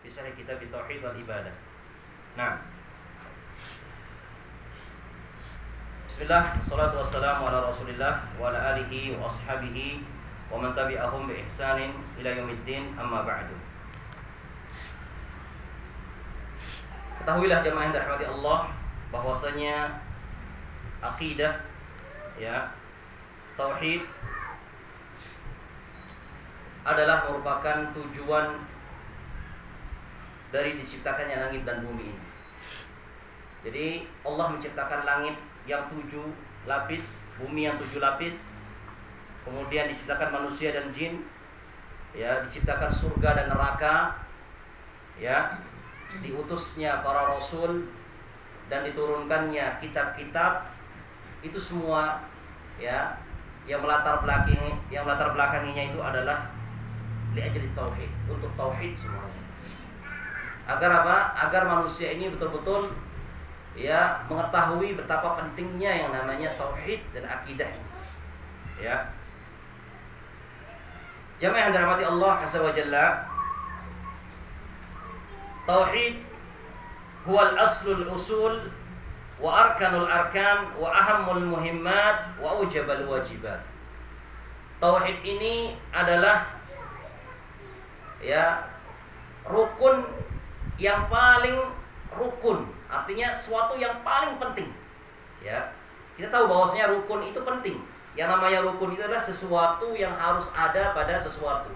Syarh Kitab Tauhid wal Ibadah. Nah, bismillah, wassalatu wassalamu ala rasulillah wa ala alihi wa ashabihi wa man tabi'ahum bi ihsanin ila yaumiddin, amma ba'du. Ketahuilah jemaah yang dirahmati Allah bahwasanya akidah, ya, tauhid adalah merupakan tujuan dari diciptakannya langit dan bumi ini. Jadi Allah menciptakan langit yang 7 lapis, bumi yang 7 lapis, kemudian diciptakan manusia dan jin, ya, diciptakan surga dan neraka, ya, diutusnya para rasul dan diturunkannya kitab-kitab. Itu semua, ya, yang melatar belakanginya itu adalah li'ajli tauhid, untuk tauhid semuanya. Agar apa? Agar manusia ini betul-betul, ya, mengetahui betapa pentingnya yang namanya tauhid dan akidah ini. Ya. Jamaah yang dirahmati Allah Azza wa Jalla, tauhid huwal aslul usul wa arkanul arkan wa ahammul muhimmat wa ujabal wajibat. Tauhid ini adalah, ya, rukun yang paling rukun, artinya sesuatu yang paling penting. Ya, kita tahu bahwasanya rukun itu penting. Yang namanya rukun itu adalah sesuatu yang harus ada pada sesuatu.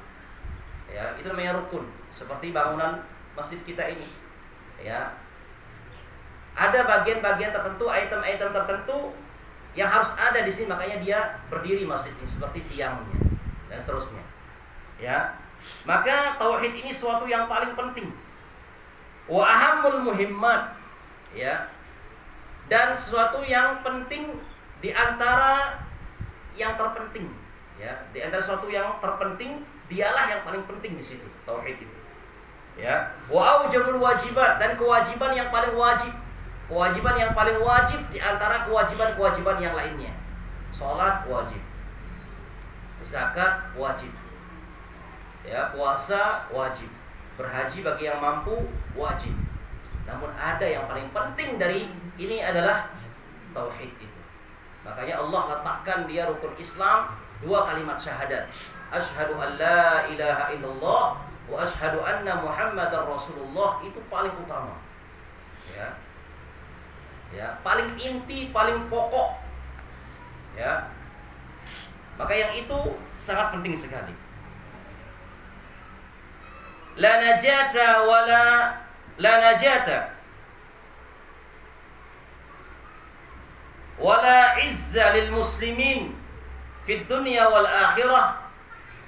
Ya, itu namanya rukun. Seperti bangunan masjid kita ini. Ya, ada bagian-bagian tertentu, item-item tertentu yang harus ada di sini, makanya dia berdiri masjid ini, seperti tiangnya dan seterusnya. Ya, maka tauhid ini sesuatu yang paling penting. Wa ahammul muhimmat, ya, dan sesuatu yang penting di antara yang terpenting, ya, di antara sesuatu yang terpenting, dialah yang paling penting di situ, tauhid itu. Ya, wa aujabul wajibat, dan kewajiban yang paling wajib. Kewajiban yang paling wajib di antara kewajiban-kewajiban yang lainnya. Salat wajib, zakat wajib, ya, puasa wajib, berhaji bagi yang mampu wajib. Namun ada yang paling penting dari ini adalah tauhid itu. Makanya Allah letakkan dia rukun Islam 2 kalimat syahadat. Asyhadu an la ilaha illallah wa asyhadu anna Muhammadar Rasulullah, itu paling utama. Ya. Ya, paling inti, paling pokok. Ya. Maka yang itu sangat penting sekali. La najata wala izza lil muslimin fid dunya wal akhirah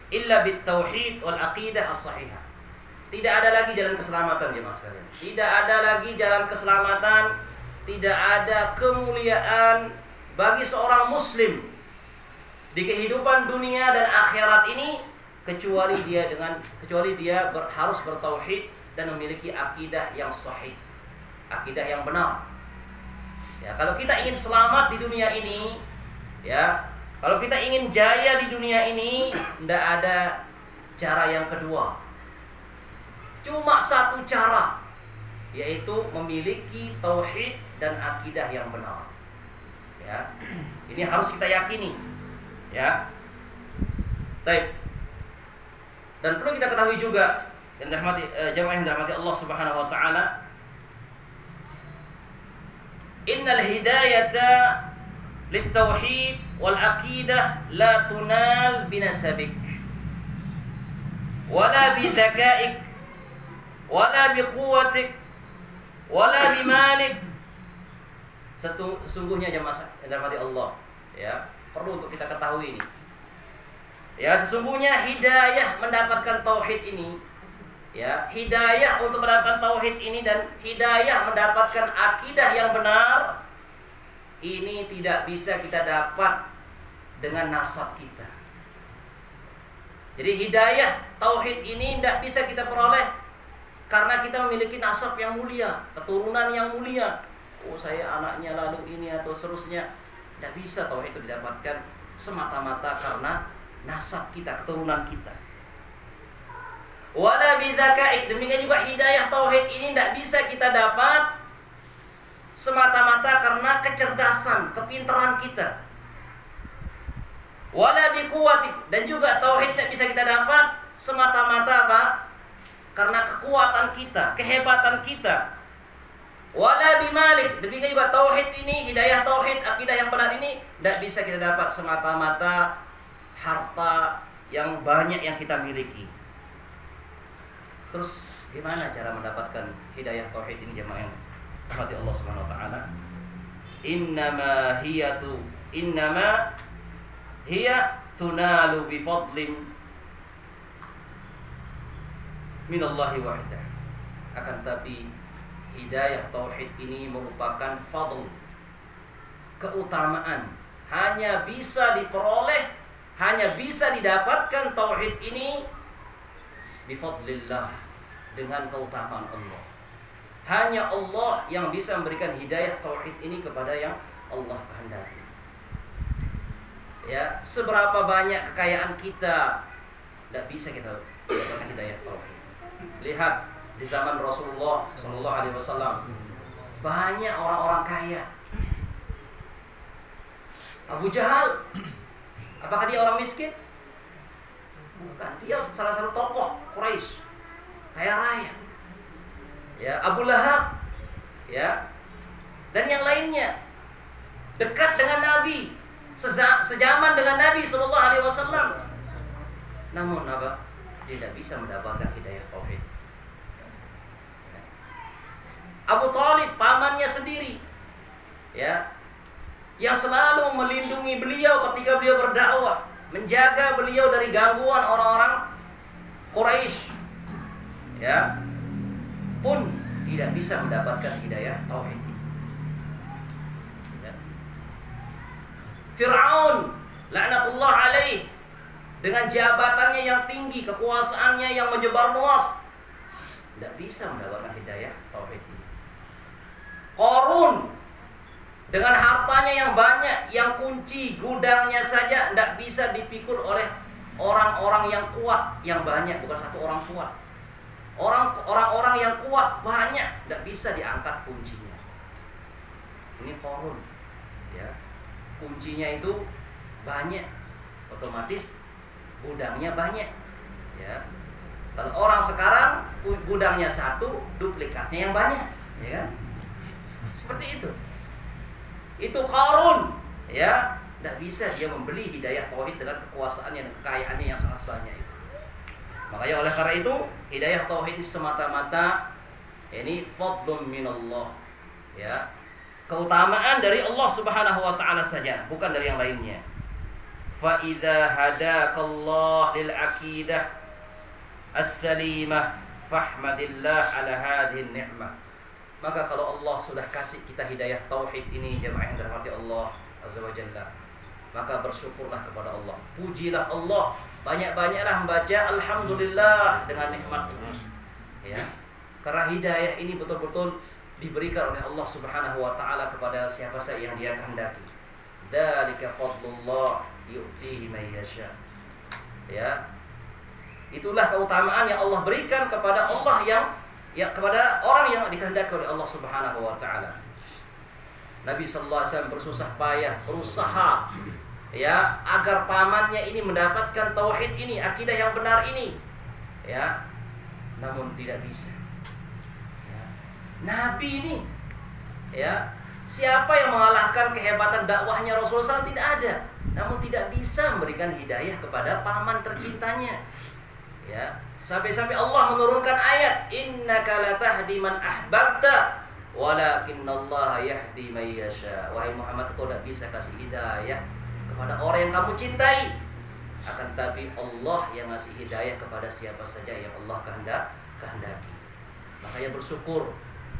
illa bit tauhid wal aqidah as-sahihah. Tidak ada lagi jalan keselamatan, jemaah sekalian. Tidak ada lagi jalan keselamatan, tidak ada kemuliaan bagi seorang muslim di kehidupan dunia dan akhirat ini kecuali dia harus bertauhid dan memiliki akidah yang sahih, akidah yang benar. Ya, kalau kita ingin selamat di dunia ini, ya, kalau kita ingin jaya di dunia ini, tidak ada cara yang kedua. Cuma satu cara, yaitu memiliki tauhid dan akidah yang benar. Ya, ini harus kita yakini. Ya, baik. Dan perlu kita ketahui juga, yang dirahmati jemaah yang dirahmati Allah Subhanahu wa taala, innal hidayata lit tauhid wal aqidah la tunal binasabik wala bi dzakaik wala bi quwwatik wala bi malik. Sesungguhnya jemaah yang dirahmati Allah, ya, perlu untuk kita ketahui ini. Ya, sesungguhnya hidayah mendapatkan tauhid ini, ya, hidayah untuk mendapatkan tauhid ini dan hidayah mendapatkan akidah yang benar ini tidak bisa kita dapat dengan nasab kita. Jadi hidayah tauhid ini tidak bisa kita peroleh karena kita memiliki nasab yang mulia, keturunan yang mulia. Oh, saya anaknya lalu ini atau seterusnya. Tidak bisa tauhid itu didapatkan semata-mata karena nasab kita, keturunan kita. Wala bidzakaik, demikian juga hidayah tauhid ini tidak bisa kita dapat semata-mata karena kecerdasan, kepintaran kita. Wala biquwatik, dan juga tauhid tidak bisa kita dapat semata-mata apa? Karena kekuatan kita, kehebatan kita. Wala bimalik, demikian juga tauhid ini, hidayah tauhid, akidah yang benar ini tidak bisa kita dapat semata-mata harta yang banyak yang kita miliki. Terus gimana cara mendapatkan hidayah tauhid ini jemaah yang rahmati Allah Subhanahu wa taala? Innama hiya tunalu bi fadlin minallahi wahdah. Akan tapi hidayah tauhid ini merupakan fadl, keutamaan, hanya bisa diperoleh, hanya bisa didapatkan tauhid ini bifadlillah, dengan keutamaan Allah. Hanya Allah yang bisa memberikan hidayah tauhid ini kepada yang Allah kehendaki. Ya, seberapa banyak kekayaan kita, tidak bisa kita dapatkan hidayah tauhid. Lihat di zaman Rasulullah Shallallahu Alaihi Wasallam, banyak orang-orang kaya. Abu Jahal, apakah dia orang miskin? Bukan, dia salah satu tokoh Quraisy, kaya raya. Ya, Abu Lahab, ya, dan yang lainnya dekat dengan Nabi, sejaman dengan Nabi Sallallahu Alaihi Wasallam. Namun apa? Tidak bisa mendapatkan hidayah tauhid. Abu Thalib, pamannya sendiri, ya, yang selalu melindungi beliau ketika beliau berdakwah, menjaga beliau dari gangguan orang-orang Quraisy, ya, pun tidak bisa mendapatkan hidayah tauhid. Ya. Fir'aun laknatullah alaih, dengan jabatannya yang tinggi, kekuasaannya yang menyebar luas, tidak bisa mendapatkan hidayah tauhid. Qarun dengan hartanya yang banyak, yang kunci gudangnya saja tidak bisa dipikul oleh orang-orang yang kuat, yang banyak, bukan satu orang kuat. Orang-orang yang kuat banyak, tidak bisa diangkat kuncinya. Ini Qarun, ya, kuncinya itu banyak, otomatis gudangnya banyak, ya. Kalau orang sekarang gudangnya satu, duplikatnya yang banyak, ya kan? Seperti itu. Itu Qarun, ya, tidak bisa dia membeli hidayah tauhid dengan kekuasaannya dan kekayaannya yang sangat banyak itu. Makanya oleh karena itu hidayah tauhid semata-mata ini fadlun minallah, ya, keutamaan dari Allah Subhanahu wa taala saja, bukan dari yang lainnya. Fa idza hadakallah lil aqidah as-salimah fahmadillah ala hadhihi ni'mah. Maka kalau Allah sudah kasih kita hidayah tauhid ini jemaah yang dirahmati Allah Azza wa Jalla, maka bersyukurlah kepada Allah, pujilah Allah, banyak-banyaklah membaca alhamdulillah dengan nikmat ini, ya, karena hidayah ini betul-betul diberikan oleh Allah Subhanahu wa taala kepada siapa saja yang Dia kehendaki. Dzalika fadlullah yu'tihi may yasha. Ya, itulah keutamaan yang Allah berikan kepada Allah kepada orang yang dikehendaki oleh Allah Subhanahu wa taala. Nabi sallallahu alaihi wasallam bersusah payah berusaha, ya, agar pamannya ini mendapatkan tauhid ini, akidah yang benar ini, ya, namun tidak bisa. Ya. Nabi ini, ya, siapa yang mengalahkan kehebatan dakwahnya Rasulullah SAW? Tidak ada. Namun tidak bisa memberikan hidayah kepada paman tercintanya, ya. Sampai-sampai Allah menurunkan ayat, innaka latahdi man ahbabta walakinallaha yahdi may yasha. Wahai Muhammad, kau tidak bisa kasih hidayah kepada orang yang kamu cintai, akan tapi Allah yang ngasih hidayah kepada siapa saja yang Allah kehendaki. Makanya bersyukur,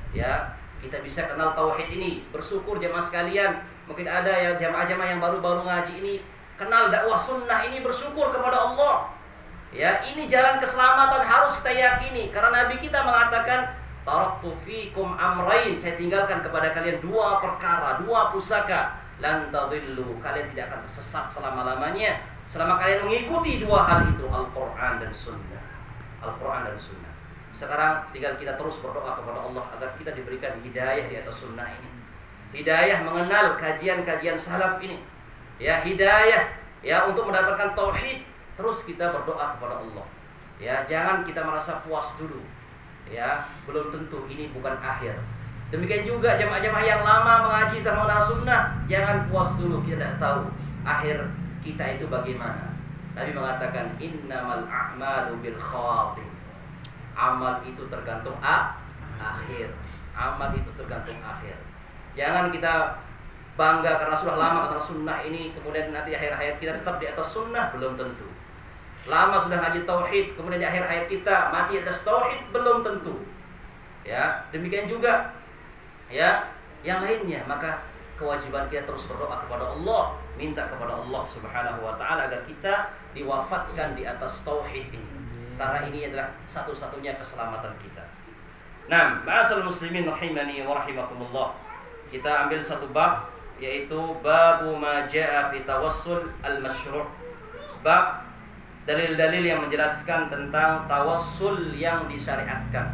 ya, kita bisa kenal tauhid ini. Bersyukur jemaah sekalian. Mungkin ada yang jamaah-jamaah yang baru-baru ngaji ini kenal dakwah sunnah ini, bersyukur kepada Allah. Ya, ini jalan keselamatan harus kita yakini, karena Nabi kita mengatakan, taraktu fikum amrain, saya tinggalkan kepada kalian dua perkara, dua pusaka, lan tadillu, kalian tidak akan tersesat selama-lamanya selama kalian mengikuti dua hal itu, Al-Quran dan Sunnah. Al-Quran dan Sunnah. Sekarang tinggal kita terus berdoa kepada Allah agar kita diberikan hidayah di atas sunnah ini, hidayah mengenal kajian-kajian salaf ini, ya, hidayah ya untuk mendapatkan tauhid. Terus kita berdoa kepada Allah, ya, jangan kita merasa puas dulu, ya, belum tentu ini bukan akhir. Demikian juga jamaah-jamaah yang lama mengaji dan mengenal sunnah, jangan puas dulu, kita tidak tahu akhir kita itu bagaimana. Nabi mengatakan innamal a'malu bil khawatim. Amal itu tergantung akhir. Amal itu tergantung akhir. Jangan kita bangga karena sudah lama kenal sunnah ini, kemudian nanti akhir hayat kita tetap di atas sunnah, belum tentu. Lama sudah ngaji tauhid, kemudian di akhir hayat kita mati atas tauhid, belum tentu. Ya, demikian juga ya yang lainnya. Maka kewajiban kita terus berdoa kepada Allah, minta kepada Allah Subhanahu wa taala agar kita diwafatkan di atas tauhid ini. Karena ini adalah satu-satunya keselamatan kita. Nah, ma'asal muslimin rahimani wa rahimakumullah. Kita ambil satu bab, yaitu babu ma jaa fi tawassul al-masyru'. Bab dalil-dalil yang menjelaskan tentang tawassul yang disyariatkan.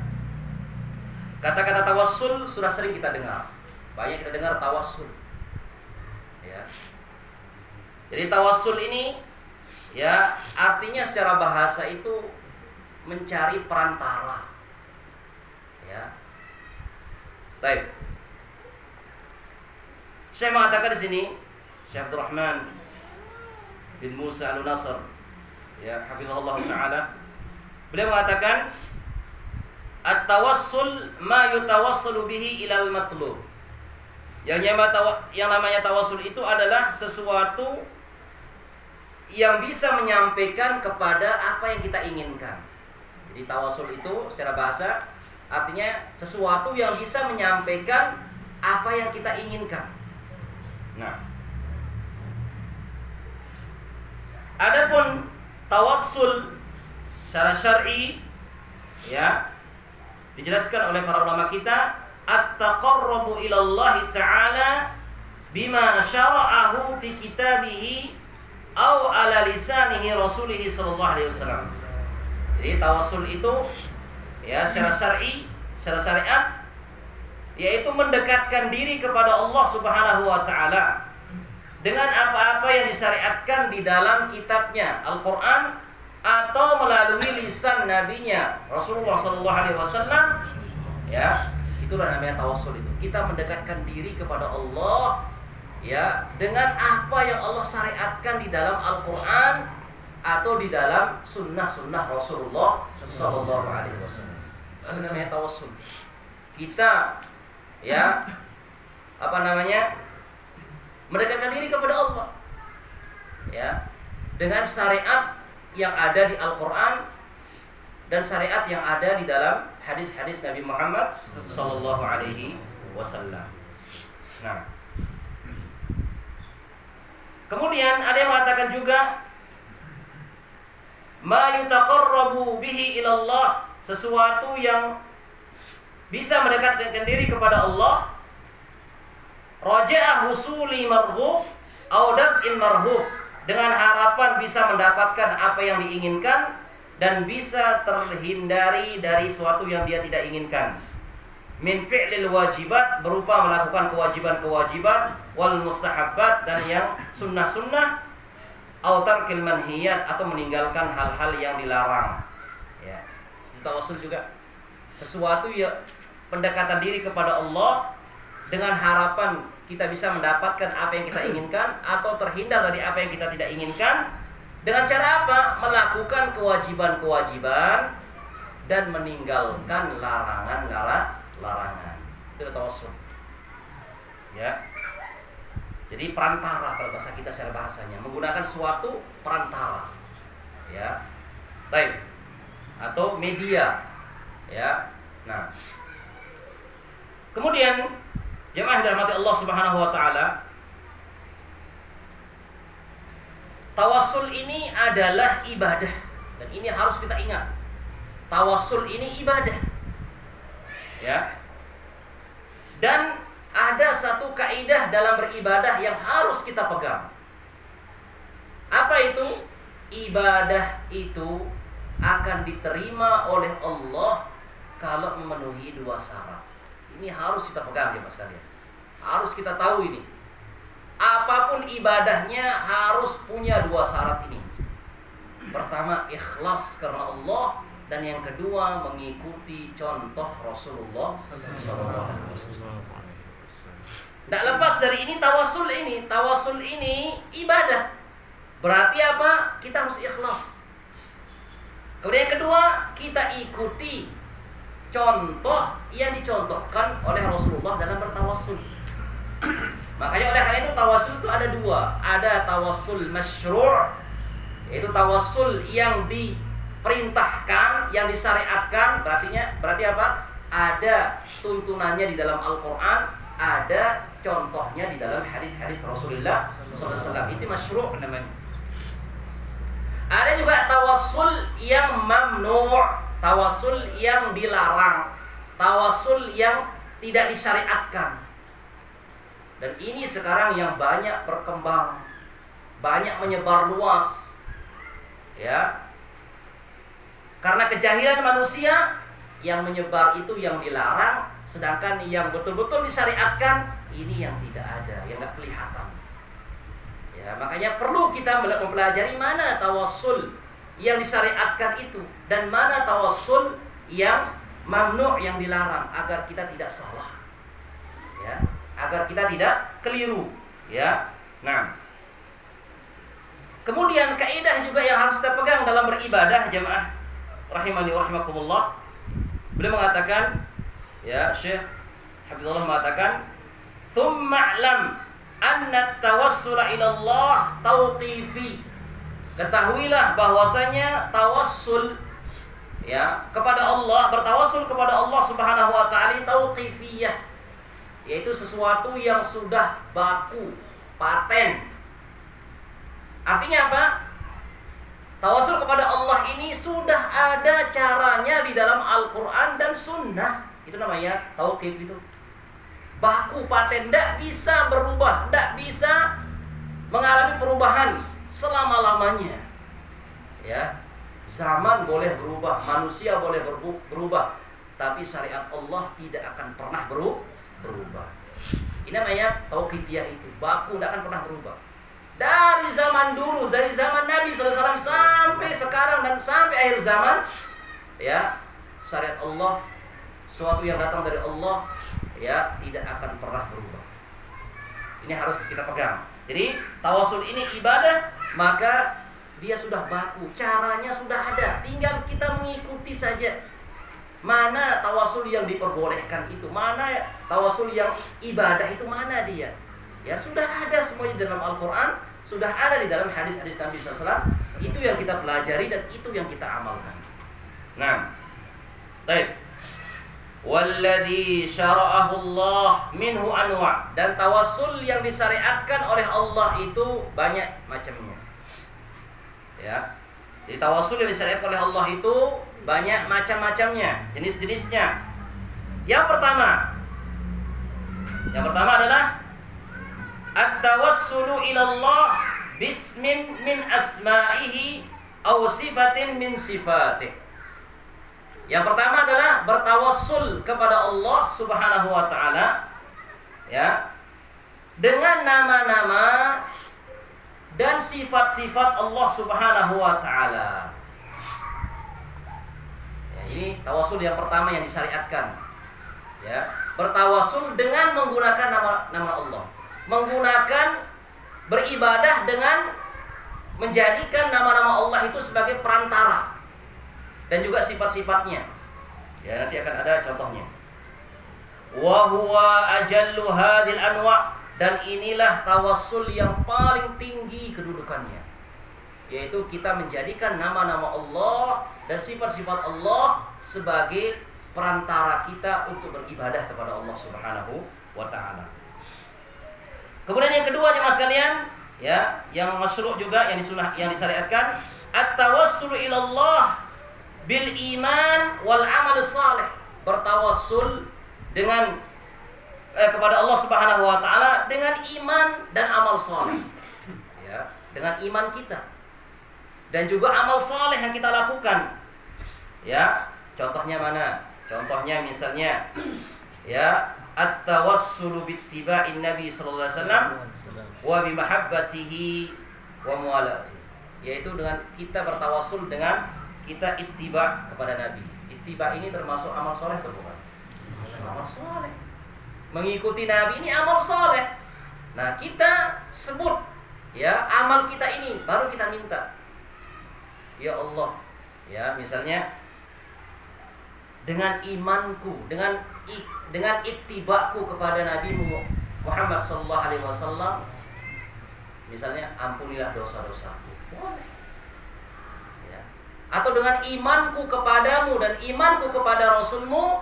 Kata-kata tawassul sudah sering kita dengar. Banyak kita dengar tawassul. Ya. Jadi tawassul ini ya artinya secara bahasa itu mencari perantara. Ya. Baik. Saya mengatakan di sini, Syekh Abdul Rahman bin Musa Al-Nasr, ya, hafizahullah taala, beliau mengatakan at-tawassul ma yutawassalu bihi ilal matlub. Yang namanya tawassul itu adalah sesuatu yang bisa menyampaikan kepada apa yang kita inginkan. Jadi tawassul itu secara bahasa artinya sesuatu yang bisa menyampaikan apa yang kita inginkan. Nah, adapun tawassul secara syar'i ya dijelaskan oleh para ulama kita at-taqarrubu ila Allah Ta'ala bima syara'ahu fi kitabihi au ala lisanihi rasulihi sallallahu alaihi wasallam. Jadi tawassul itu ya secara syar'i, secara syariat, yaitu mendekatkan diri kepada Allah Subhanahu wa taala dengan apa-apa yang disyariatkan di dalam kitabnya Al-Qur'an atau melalui lisan nabinya Rasulullah sallallahu alaihi wasallam. Ya, itulah namanya tawassul itu. Kita mendekatkan diri kepada Allah ya dengan apa yang Allah syariatkan di dalam Al-Qur'an atau di dalam sunnah-sunnah Rasulullah sallallahu alaihi wasallam. Itu namanya tawassul. Kita ya mendekatkan diri kepada Allah ya dengan syariat yang ada di Al-Qur'an dan syariat yang ada di dalam hadis-hadis Nabi Muhammad sallallahu alaihi wasallam. Nah, kemudian ada yang mengatakan juga ma yutaqarrabu bihi ilallah, sesuatu yang bisa mendekatkan diri kepada Allah, raja'a husuli marhub au dab'in marhub, dengan harapan bisa mendapatkan apa yang diinginkan dan bisa terhindari dari sesuatu yang dia tidak inginkan. Min fi'lil wajibat, berupa melakukan kewajiban-kewajiban, wal mustahabbat, dan yang sunnah-sunnah, au tarkil manhiyat, atau meninggalkan hal-hal yang dilarang. Ya, tawassul juga sesuatu ya pendekatan diri kepada Allah dengan harapan kita bisa mendapatkan apa yang kita inginkan atau terhindar dari apa yang kita tidak inginkan, dengan cara apa? Melakukan kewajiban-kewajiban dan meninggalkan larangan-larangan. Itu tawassul. Ya. Jadi perantara kalau bahasa kita secara bahasanya, menggunakan suatu perantara. Ya. Baik. Atau media. Ya. Nah. Kemudian jemaah yang dirahmati Allah Subhanahu wa taala, tawassul ini adalah ibadah, dan ini harus kita ingat. Tawassul ini ibadah. Ya. Dan ada satu kaidah dalam beribadah yang harus kita pegang. Apa itu? Ibadah itu akan diterima oleh Allah kalau memenuhi 2 syarat. Ini harus kita pegang ya Mas kalian. Harus kita tahu ini. Apapun ibadahnya harus punya 2 syarat ini. Pertama, ikhlas karena Allah, dan yang kedua mengikuti contoh Rasulullah SAW. Tidak lepas dari ini tawasul ini. Tawasul ini ibadah. Berarti apa? Kita harus ikhlas. Kemudian yang kedua, kita ikuti contoh yang dicontohkan oleh Rasulullah dalam bertawasul. Makanya oleh karena itu tawasul itu ada 2. Ada tawasul masyru', yaitu tawasul yang diperintahkan, yang disyariatkan. Berarti apa? Ada tuntunannya di dalam Al-Quran, ada contohnya di dalam hadis-hadis Rasulullah SAW. Itu masyru' namanya. Ada juga tawasul yang mamnu', tawasul yang dilarang, tawasul yang tidak disyariatkan. Dan ini sekarang yang banyak berkembang, banyak menyebar luas, ya. Karena kejahilan manusia, yang menyebar itu yang dilarang, sedangkan yang betul-betul disyariatkan ini yang tidak ada, yang nggak kelihatan. Ya, makanya perlu kita mempelajari mana tawassul yang disyariatkan itu dan mana tawassul yang mamnu', yang dilarang, agar kita tidak salah. Ya, agar kita tidak keliru, ya. Nah, kemudian kaidah juga yang harus kita pegang dalam beribadah, jemaah rahimani wa rahimakumullah. Beliau mengatakan, ya, Syekh Habibullah mengatakan, "Tsumma 'lam anna tawassul ila Allah tauqifi." Ketahuilah bahwasanya tawassul, ya, kepada Allah, bertawassul kepada Allah Subhanahu wa taala tauqifiyah, yaitu sesuatu yang sudah baku, paten. Artinya apa? Tawassul kepada Allah ini sudah ada caranya di dalam Al-Quran dan Sunnah. Itu namanya tauqif itu. Baku, paten, tidak bisa berubah, tidak bisa mengalami perubahan selama-lamanya. Ya, zaman boleh berubah, manusia boleh berubah, tapi syariat Allah tidak akan pernah berubah. Ini namanya tauqifiyah itu. Baku, tidak akan pernah berubah. Dari zaman dulu, dari zaman Nabi SAW sampai sekarang dan sampai akhir zaman, ya, syariat Allah, sesuatu yang datang dari Allah, ya, tidak akan pernah berubah. Ini harus kita pegang. Jadi tawasul ini ibadah, maka dia sudah baku, caranya sudah ada, tinggal kita mengikuti saja. Mana tawasul yang diperbolehkan itu, mana tawasul yang ibadah itu, mana dia. Ya, sudah ada semuanya dalam Al-Quran, sudah ada di dalam hadis-hadis Nabi SAW. Itu yang kita pelajari dan itu yang kita amalkan. Nah, baik. Walladzi syara'ahu Allah minhu anwa', dan tawassul yang disyariatkan oleh Allah itu banyak macamnya. Ya. Jadi tawassul yang disyariatkan oleh Allah itu banyak macam-macamnya, jenis-jenisnya. Yang pertama adalah at-tawassulu ila Allah bismin min asma'ihi aw sifatin min sifatih. Yang pertama adalah bertawassul kepada Allah Subhanahu wa taala, ya, dengan nama-nama dan sifat-sifat Allah Subhanahu wa taala. Ya, ini tawassul yang pertama yang disyariatkan. Ya, bertawassul dengan menggunakan nama Allah. Menggunakan beribadah dengan menjadikan nama-nama Allah itu sebagai perantara dan juga sifat-sifatnya. Ya, nanti akan ada contohnya. Wa huwa ajallu hadhil anwa', dan inilah tawassul yang paling tinggi kedudukannya, yaitu kita menjadikan nama-nama Allah dan sifat-sifat Allah sebagai perantara kita untuk beribadah kepada Allah Subhanahu wa taala. Kemudian yang kedua, jemaah sekalian, ya, yang masyru' juga yang disyariatkan, at-tawassulu ila Allah bil iman wal amal salih. Bertawassul dengan kepada Allah Subhanahu wa taala dengan iman dan amal saleh. Ya, dengan iman kita dan juga amal saleh yang kita lakukan. Ya, contohnya mana? Contohnya misalnya ya at-tawassulu bittiba'in Nabi sallallahu alaihi wasallam wa bi mahabbatihi wa muwalatihi. Yaitu dengan kita bertawassul dengan kita ittiba kepada Nabi. Ittiba ini termasuk amal soleh atau bukan? Amal soleh. Mengikuti Nabi ini amal soleh. Nah, kita sebut ya amal kita ini, baru kita minta. Ya Allah, ya misalnya dengan imanku, dengan ittibaku kepada Nabi Muhammad sallallahu alaihi wasallam, misalnya ampunilah dosa-dosaku. Boleh. Ya. Atau dengan imanku kepadamu dan imanku kepada Rasulmu,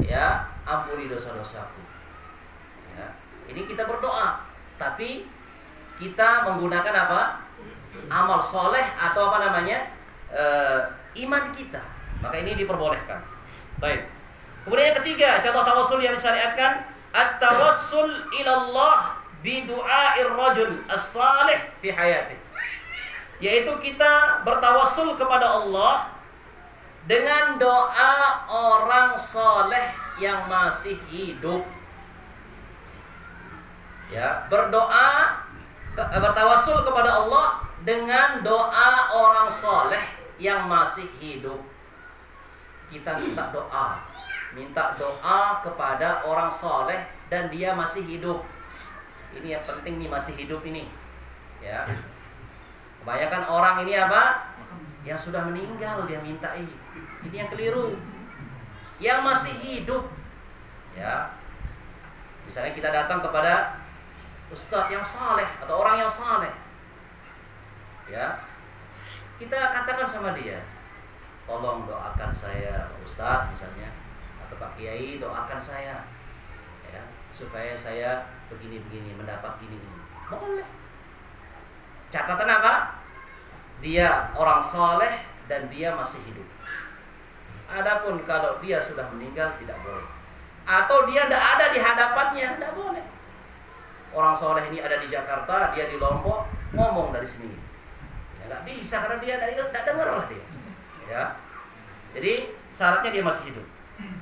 ya, ampuni dosa-dosaku. Ya. Ini kita berdoa, tapi kita menggunakan apa? Amal soleh atau apa namanya? Iman kita. Maka ini diperbolehkan. Baik. Kemudian yang ketiga, contoh tawassul yang disyariatkan, at-tawassul ilallah bidu'air rajul as-salih fi hayatih. Yaitu kita bertawassul kepada Allah dengan doa orang soleh yang masih hidup. Ya, bertawassul kepada Allah dengan doa orang soleh yang masih hidup. Kita minta doa kepada orang soleh dan dia masih hidup. Ini yang penting nih, masih hidup ini. Ya. Kebanyakan orang ini apa? Yang sudah meninggal dia minta ini. Ini yang keliru. Yang masih hidup. Ya. Misalnya kita datang kepada ustadz yang saleh atau orang yang saleh. Ya. Kita katakan sama dia, tolong doakan saya ustadz misalnya, atau Pak Kiai doakan saya ya, supaya saya begini-begini mendapat ini. Boleh. Catatan apa? Dia orang saleh dan dia masih hidup. Adapun kalau dia sudah meninggal tidak boleh. Atau dia tidak ada di hadapannya, tidak boleh. Orang saleh ini ada di Jakarta, dia di Lombok, ngomong dari sini. Ya, tidak bisa karena dia tidak dengar lah dia. Ya. Jadi syaratnya dia masih hidup.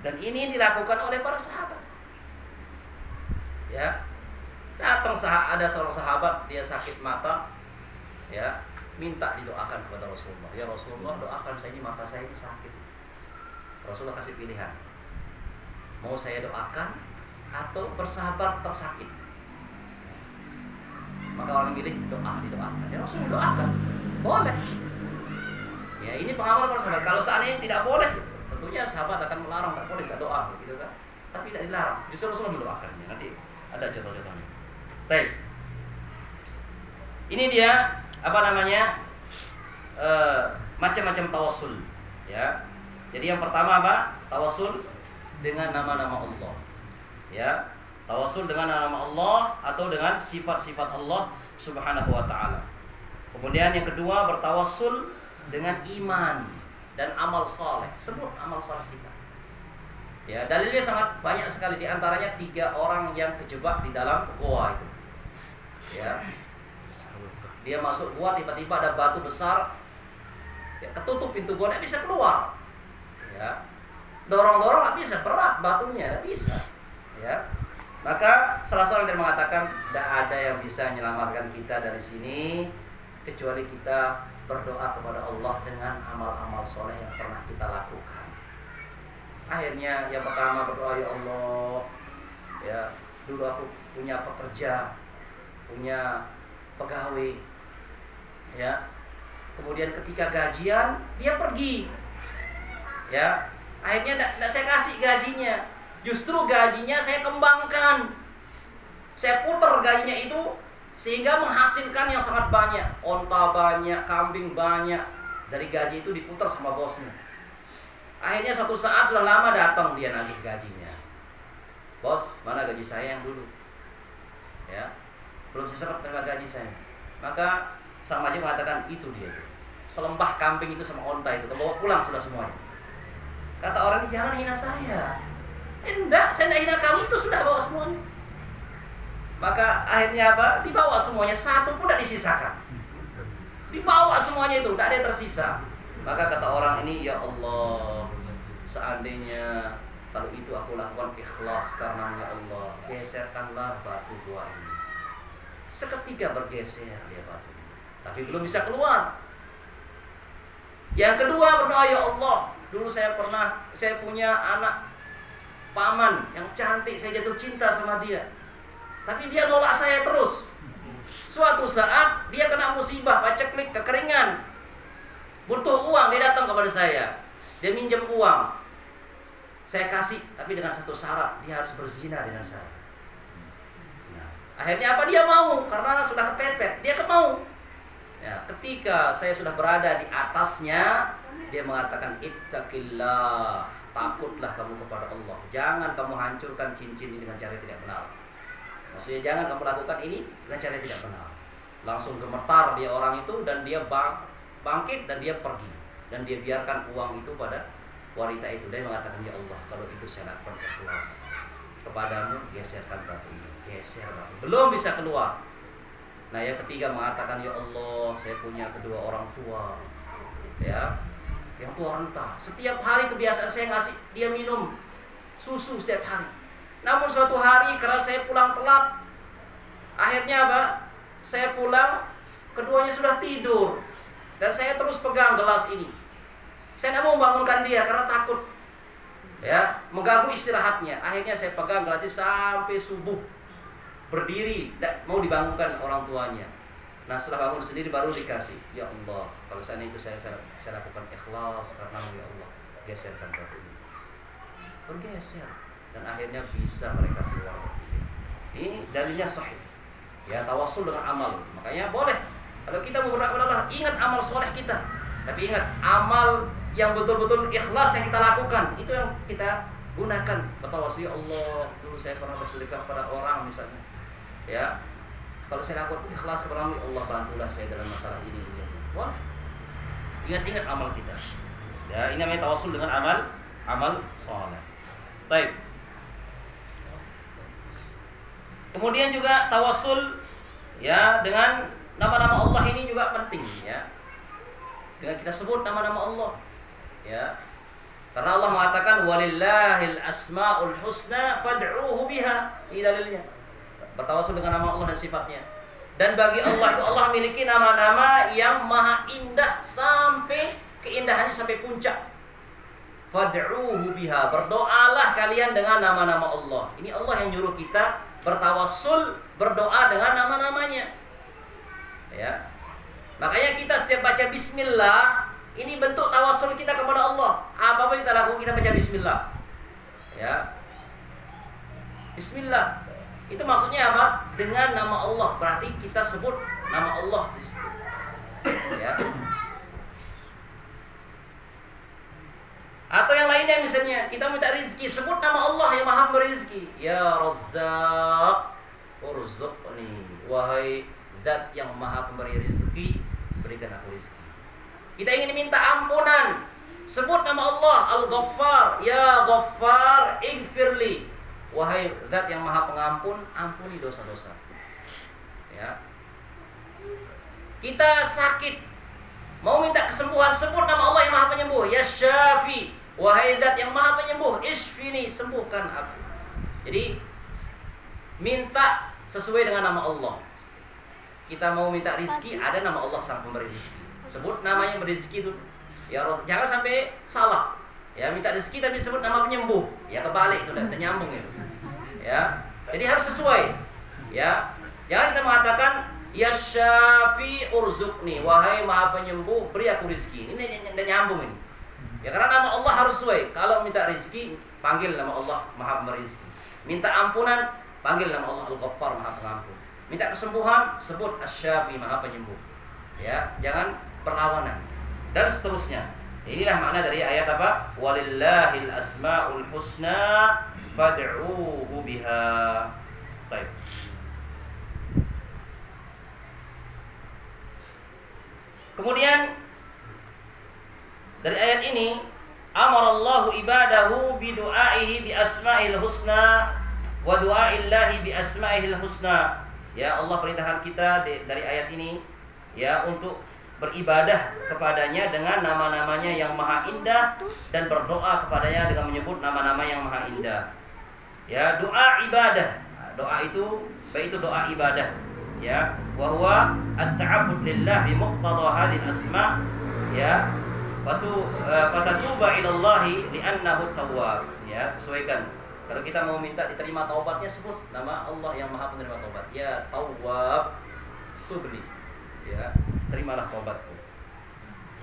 Dan ini dilakukan oleh para sahabat. Ya. Datang ada seorang sahabat, dia sakit mata. Ya, minta didoakan kepada Rasulullah. Ya Rasulullah, doakan saya ini, mata saya ini sakit. Rasulullah kasih pilihan. Mau saya doakan atau bersabar tetap sakit? Maka orang milih didoakan. Ya Rasulullah doakan. Boleh. Ya, ini pengalaman para sahabat. Kalau seandainya tidak boleh, tentunya sahabat akan melarang, tidak boleh tidak doa, gitu kan? Tapi tidak dilarang. Justru Rasulullah mendoakannya. Nanti ada contoh-contohnya. Baik. Ini dia apa namanya? Macam-macam tawassul. Ya. Jadi yang pertama apa? Tawassul dengan nama-nama Allah. Ya. Tawassul dengan nama Allah atau dengan sifat-sifat Allah Subhanahu wa taala. Kemudian yang kedua, bertawassul dengan iman dan amal saleh. Sebut amal saleh kita. Ya, dalilnya sangat banyak sekali, di antaranya 3 orang yang terjebak di dalam goa itu. Ya. Dia masuk gua, tiba-tiba ada batu besar. Ya, ketutup pintu gua, tidak bisa keluar. Ya. Dorong-dorong tidak bisa, berat batunya, tidak bisa. Ya. Maka salah seorang yang mengatakan tidak ada yang bisa menyelamatkan kita dari sini kecuali kita berdoa kepada Allah dengan amal-amal soleh yang pernah kita lakukan. Akhirnya yang pertama berdoa, ya Allah, ya dulu aku punya pekerja, punya pegawai, ya. Kemudian ketika gajian dia pergi, ya. Akhirnya tidak saya kasih gajinya. Justru gajinya saya kembangkan. Saya putar gajinya itu sehingga menghasilkan yang sangat banyak. Onta banyak, kambing banyak. Dari gaji itu diputar sama bosnya. Akhirnya suatu saat sudah lama datang dia nagih gajinya. Bos, mana gaji saya yang dulu? Ya, belum sempat terima gaji saya. Maka sang majik mengatakan itu dia. Selembah kambing itu sama onta itu kebawa pulang sudah semuanya. Kata orang ini, jangan hina saya. Enggak, saya tidak hina kamu, itu sudah bawa semuanya. Maka akhirnya apa? Dibawa semuanya, satu pun tidak disisakan. Dibawa semuanya itu, tidak ada yang tersisa. Maka kata orang ini, ya Allah, seandainya kalau itu aku lakukan ikhlas karena ya Allah, geserkanlah batu gua ini. Seketika bergeser dia batu, tapi belum bisa keluar. Yang kedua berdoa, ya Allah, dulu saya punya anak paman yang cantik, saya jatuh cinta sama dia, tapi dia nolak saya terus. Suatu saat dia kena musibah, paceklik, kekeringan, butuh uang, dia datang kepada saya, dia minjem uang. Saya kasih, tapi dengan satu syarat, dia harus berzina dengan saya. Nah, akhirnya apa? Dia mau, karena sudah kepepet, dia mau. Ya, ketika saya sudah berada di atasnya, dia mengatakan, ittaqillah, takutlah kamu kepada Allah. Jangan kamu hancurkan cincin ini dengan cara tidak benar. Maksudnya jangan kamu lakukan ini dengan cara tidak benar. Langsung gemetar dia orang itu, dan dia bangkit, dan dia pergi. Dan dia biarkan uang itu pada wanita itu. Dia mengatakan, ya Allah, kalau itu saya lakukan ikhlas kepadamu, geserkan batu ini. Geser batu, belum bisa keluar. Nah, yang ketiga mengatakan, ya Allah, saya punya kedua orang tua, ya, yang tua renta. Setiap hari kebiasaan saya ngasih dia minum susu setiap hari. Namun suatu hari karena saya pulang telat, akhirnya apa? Saya pulang, keduanya sudah tidur, dan saya terus pegang gelas ini. Saya tidak mau membangunkan dia karena takut, ya, mengganggu istirahatnya. Akhirnya saya pegang gelas ini sampai subuh, berdiri, tidak mau dibangunkan orang tuanya. Nah, setelah bangun sendiri baru dikasih. Ya Allah, kalau sana itu saya lakukan ikhlas karena ya Allah, geserkan batu ini. Bergeser, dan akhirnya bisa mereka keluar. Ini dalilnya sahih. Ya, tawassul dengan amal. Makanya boleh kalau kita mau berdoa kepada Allah, ingat amal soleh kita. Tapi ingat, amal yang betul-betul ikhlas yang kita lakukan, itu yang kita gunakan. Bertawassul, ya Allah, dulu saya pernah bersedekah pada orang misalnya, ya, kalau saya lakukan ikhlas kepada Allah, Allah bantulah saya dalam masalah ini. Boleh. Ingat-ingat amal kita. Ya, ini namanya tawassul dengan amal soleh. Baik. Kemudian juga tawassul, ya, dengan nama-nama Allah ini juga penting, ya. Dengan kita sebut nama-nama Allah, ya. Karena Allah mengatakan walillahil asmaul husna fad'uuhu biha. Ini dalilnya. Bertawassul dengan nama Allah dan sifatnya. Dan bagi Allah itu, Allah memiliki nama-nama yang maha indah sampai keindahannya sampai puncak. Fad'uuhu biha. Berdoalah kalian dengan nama-nama Allah. Ini Allah yang nyuruh kita bertawassul, berdoa dengan nama-namanya. Ya. Makanya kita setiap baca bismillah, ini bentuk tawassul kita kepada Allah. Apa-apa kita lakukan, kita baca bismillah. Ya. Bismillah. Itu maksudnya apa? Dengan nama Allah. Berarti kita sebut nama Allah di situ. Ya. Atau yang lainnya misalnya, kita minta rezeki, sebut nama Allah yang Maha memberi rezeki. Ya Razzaq, urzuqni. Wahai Zat yang Maha pemberi rezeki, berikan aku rezeki. Kita ingin minta ampunan, sebut nama Allah Al-Ghaffar. Ya Ghaffar, ighfirli. Wahai Zat yang Maha pengampun, ampuni dosa-dosa. Ya. Kita sakit, mau minta kesembuhan, sebut nama Allah yang Maha penyembuh. Ya Syafi, wahai Zat yang Maha penyembuh, isfini, sembuhkan aku. Jadi minta sesuai dengan nama Allah. Kita mau minta rizki, ada nama Allah sang pemberi rizki. Sebut nama yang berizki itu. Ya, jangan sampai salah. Ya, minta rizki tapi sebut nama penyembuh. Ya, kebalik itu, tidak nyambung itu. Ya, jadi harus sesuai. Ya, jangan kita mengatakan ya Syafi urzuqni, wahai Maha penyembuh, beri aku rizki. Ini tidak nyambung ini. Ya, karena nama Allah harus sesuai. Kalau minta rizki, panggil nama Allah Maha pemberi rizki. Minta ampunan, panggil nama Allah Al-Ghaffar, Maha pengampun. Minta kesembuhan, sebut Asy-Syafi, Maha penyembuh. Ya, jangan berlawanan. Dan seterusnya. Inilah makna dari ayat apa? Walillahil asmaul husna fad'uuhu biha. Baik. Kemudian dari ayat ini, amarallahu ibadahu bidu'aihi bi asma'il husna wa du'aillahi bi asma'ihil husna. Ya, Allah perintahkan kita dari ayat ini, ya, untuk beribadah kepadanya dengan nama-namanya yang maha indah dan berdoa kepadanya dengan menyebut nama-nama yang maha indah. Ya, doa ibadah. Doa itu baik itu doa ibadah, ya. Wa huwa at-ta'abbud lillah bi muqtada hadhihi al-asma', ya. Fatatuba ila Allah li'annahu tawwab. Ya, sesuaikan. Kalau kita mau minta diterima taubatnya, sebut nama Allah yang maha penerima taubat. Ya Tawwab, tubli. Ya, terimalah taubatku.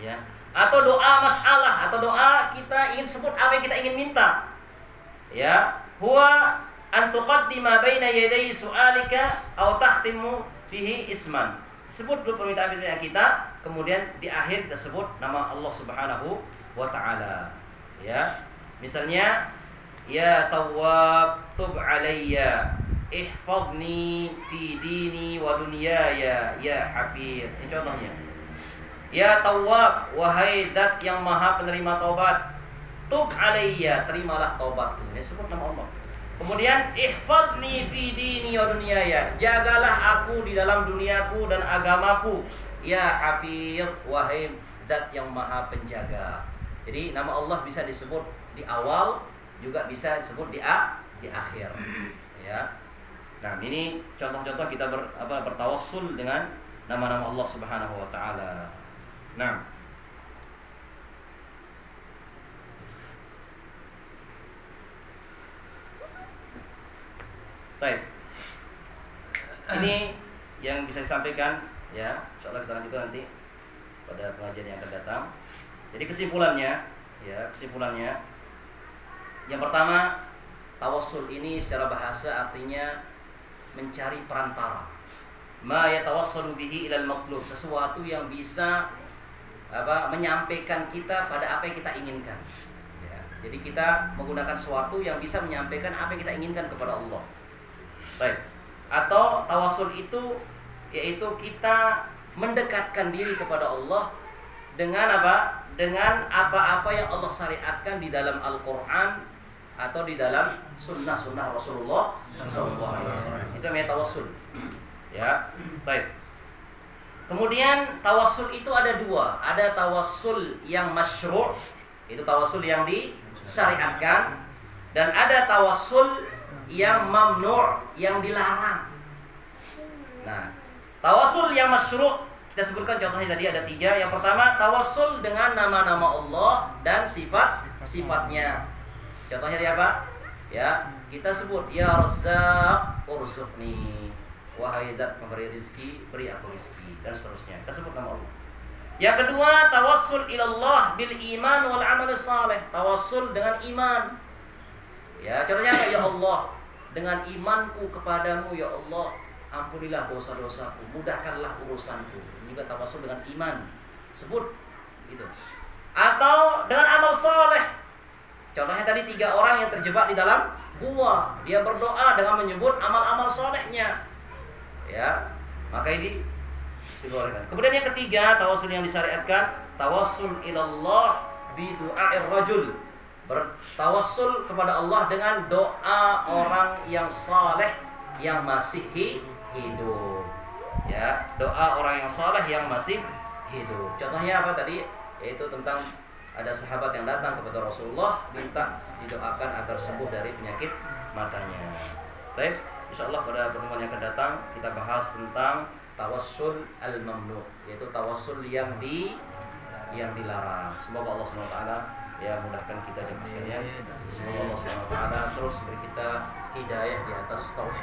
Ya. Atau doa masalah, atau doa kita ingin sebut apa yang kita ingin minta. Ya, huwa an tuqaddima baina yaday su'alika aw takhtimu fihi isman. Sebut dulu permintaan kita, kemudian di akhir kita sebut nama Allah Subhanahu wa taala. Ya. Misalnya, ya Tawwab tub alayya ihfadni fi dini wa dunyaya ya Hafiz. Ini contohnya. Ya Tawwab, wahai zat yang maha penerima taubat, tub alayya, terimalah taubatku. Ini sebut nama Allah. Kemudian ihfadni fi dini wa dunyaya, jagalah aku di dalam duniaku dan agamaku. Ya Hafiz, wahai zat yang maha penjaga. Jadi nama Allah bisa disebut di awal, juga bisa disebut di akhir. Ya. Nah, ini contoh-contoh kita bertawassul dengan nama-nama Allah Subhanahu wa taala. Nah, baik. Ini yang bisa disampaikan, ya. Insyaallah kita lanjutkan nanti pada pengajian yang akan datang. Jadi kesimpulannya, yang pertama, tawassul ini secara bahasa artinya mencari perantara. Ma yatawassalu bihi ilal matlub, sesuatu yang bisa menyampaikan kita pada apa yang kita inginkan. Ya, jadi kita menggunakan sesuatu yang bisa menyampaikan apa yang kita inginkan kepada Allah. Baik. Atau tawassul itu yaitu kita mendekatkan diri kepada Allah dengan apa? Dengan apa-apa yang Allah syariatkan di dalam Al-Quran atau di dalam sunnah Rasulullah SAW. Itu namanya tawassul. Ya, baik. Kemudian tawassul itu ada dua. Ada tawassul yang masyru', itu tawassul yang disyariatkan, dan ada tawassul yang mamnu', yang dilarang. Nah, tawassul yang masyru' kita sebutkan contohnya tadi ada 3. Yang pertama, tawassul dengan nama-nama Allah dan sifat-sifatnya. Contohnya dari apa? Ya, kita sebut ya Razzaq urzuqni, wahai zat pemberi rezeki, beri aku rezeki, dan seterusnya. Kita sebut nama Allah. Yang kedua, tawassul ilallah bil iman wal amal saleh. Tawassul dengan iman. Ya, contohnya apa? Ya Allah, dengan imanku kepadamu ya Allah, ampunilah dosa-dosaku, mudahkanlah urusanku. Ini juga tawassul dengan iman. Sebut gitu. Atau dengan amal saleh. Contohnya tadi 3 orang yang terjebak di dalam gua, dia berdoa dengan menyebut amal-amal salehnya. Ya, maka ini dibolehkan. Kemudian yang ketiga, tawassul yang disyariatkan, tawassul ilallah bi du'a'ir rajul. Bertawassul kepada Allah dengan doa orang yang saleh yang masih hidup. Ya, doa orang yang saleh yang masih hidup. Contohnya apa tadi? Yaitu tentang ada sahabat yang datang kepada Rasulullah minta didoakan agar sembuh dari penyakit matanya. Baik, insyaallah pada pertemuan yang akan datang kita bahas tentang tawassul al-mamnu', yaitu tawassul yang dilarang. Semoga Allah Subhanahu wa taala ya mudahkan kita dan sekalian. Semoga Allah Subhanahu wa taala terus beri kita hidayah di atas tauhid.